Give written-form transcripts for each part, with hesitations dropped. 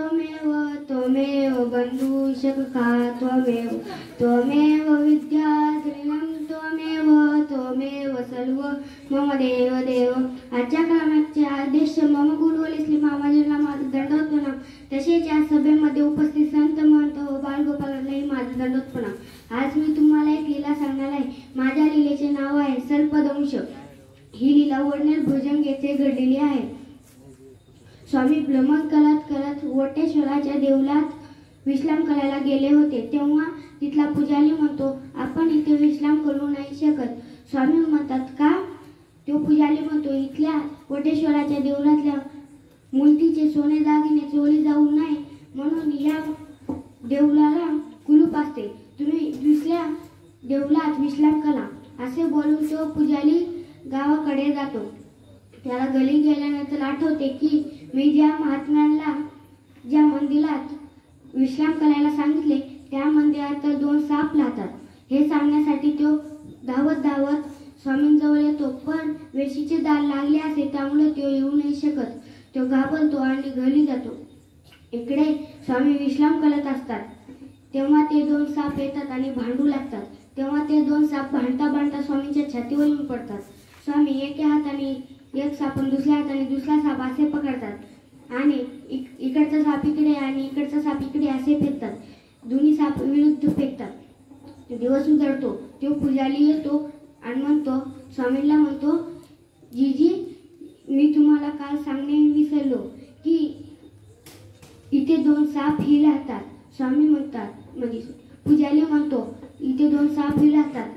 त्वमेव त्वमेव बन्धुः सखा त्वमेव त्वमेव विद्याधृतं त्वमेव त्वमेव सर्व मम देव देव। आजच्या कामाचे आदेश मम गुरुवली श्री मामाजींना माझा दंडवत प्रणाम। तसेच या सभेमध्ये उपस्थित संत महंत व बालगोपालांनाही माझा दंडवत प्रणाम। आज मी तुम्हाला एक लीला सांगणार आहे। माझ्या लीलेचे नाव आहे सर्पदंश। ही लीला वडनेर भुजंग येथे घडलेली आहे। स्वामी भ्रमण करत वटेश्वराच्या देवळात विश्राम करायला गेले होते। तेव्हा तिथला पुजारी म्हणतो, आपण इथे विश्राम करू नाही शकत। स्वामी म्हणतात, का? तो पुजारी म्हणतो, इथल्या वटेश्वराच्या देवळातल्या मूर्तीचे सोने दागिने चोरी जाऊ नये म्हणून या देवळाला कुलूप असते। तुम्ही दुसऱ्या देवळात विश्राम करा। असे बोलून तो पुजारी गावाकडे जातो। त्याला गली गेल्यानंतर आठवते की मी ज्या महात्म्यांना ज्या मंदिरात विश्राम करायला सांगितले त्या मंदिरात 2 साप राहतात। हे सांगण्यासाठी तो धावत स्वामींजवळ येतो, पण वेशीचे दार लागले असे त्यामुळे तो येऊ नाही शकत। तो घाबरतो आणि घरी जातो। इकडे स्वामी विश्राम करत असतात तेव्हा ते 2 साप येतात आणि भांडू लागतात। तेव्हा ते 2 साप भांडता स्वामींच्या छातीवर येऊन पडतात। स्वामी एका हाताने एक साप आणि दुसऱ्या हाताने दुसरा साप असे पकडतात आणि इकडचा साप इकडे आणि इकडचा साप इकडे असे फेकतात। दोन्ही साप विरुद्ध फेकतात। दिवस उजळतो। तो पुजारी येतो आणि म्हणतो, स्वामींना म्हणतो, जीजी मी तुम्हाला काल सांगणे विसरलो की इथे 2 साप ही राहतात। स्वामी म्हणतात, म्हणजे पुजारी म्हणतो, इथे 2 साप ही राहतात।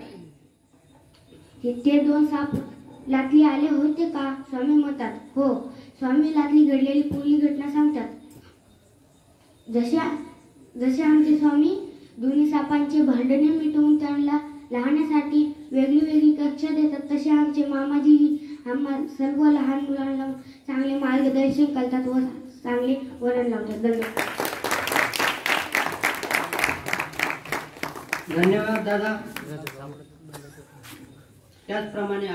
ते 2 साप लाटली आले होते का? स्वामी म्हणतात, हो। स्वामी लाटली घडलेली पूर्वी घटना सांगतात। जसे आमचे स्वामी दोन्ही सापांचे भांडणे मिटवून त्यांना लहानसाठी वेगळी कक्षा देतात, तसे आमचे मामाजी आम्हा सर्व लहान मुलांना चांगले मार्गदर्शन करतात व चांगले वळण लावतात। धन्यवाद दादा। त्याचप्रमाणे